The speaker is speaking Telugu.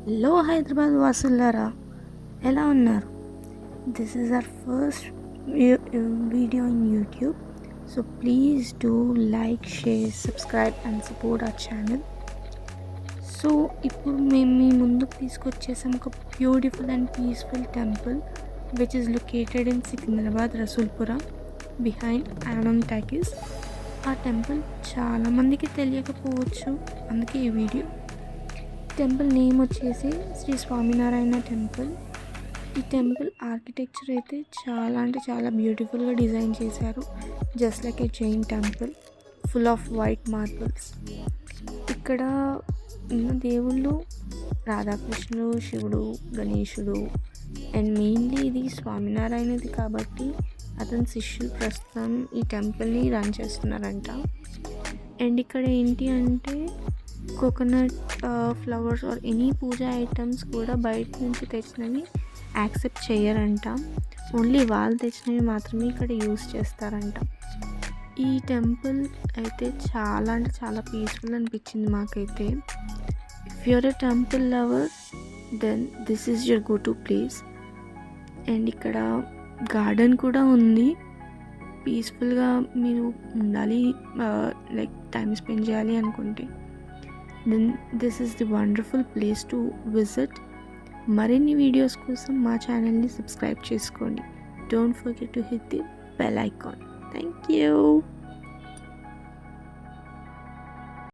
హలో హైదరాబాద్ వాసులారా, ఎలా ఉన్నారు? This is our first video in YouTube. So please do like, share, subscribe and support our channel. So ఇప్పుడు మేము మీ ముందుకు తీసుకొచ్చేసాం ఒక beautiful and peaceful temple which is located in Secunderabad, Rasoolpura, behind Anand talkies. ఆ టెంపుల్ చాలామందికి తెలియకపోవచ్చు, అందుకే ఈ వీడియో. టెంపుల్ నేమ్ వచ్చేసి శ్రీ స్వామినారాయణ టెంపుల్. ఈ టెంపుల్ ఆర్కిటెక్చర్ అయితే చాలా అంటే చాలా బ్యూటిఫుల్గా డిజైన్ చేశారు. జస్ట్ లైక్ ఏ Jain temple full off white marbles. ఇక్కడ ఉన్న దేవుళ్ళు రాధాకృష్ణుడు, శివుడు, గణేశుడు అండ్ మెయిన్లీ ఇది స్వామినారాయణది కాబట్టి అతని శిష్యులు ప్రస్తుతం ఈ టెంపుల్ని రన్ చేస్తున్నారంట. అండ్ ఇక్కడ ఏంటి అంటే coconut flowers are any puja items కూడా బయట నుంచి తెచ్చినవి యాక్సెప్ట్ చేయరంట. ఓన్లీ వాళ్ళు తెచ్చినవి మాత్రమే ఇక్కడ యూస్ చేస్తారంట. ఈ టెంపుల్ అయితే చాలా అంటే చాలా పీస్ఫుల్ అనిపించింది మాకైతే. If you're a temple lover then this is your go to place. And ఇక్కడ గార్డెన్ కూడా ఉంది. పీస్ఫుల్గా మీరు ఉండాలి, లైక్ టైం స్పెండ్ చేయాలి అనుకుంటే then this is the wonderful place to visit. మరిన్ని వీడియోస్ కోసం మా ఛానల్ని సబ్స్క్రైబ్ చేసుకోండి. Don't forget to hit the bell icon. Thank you.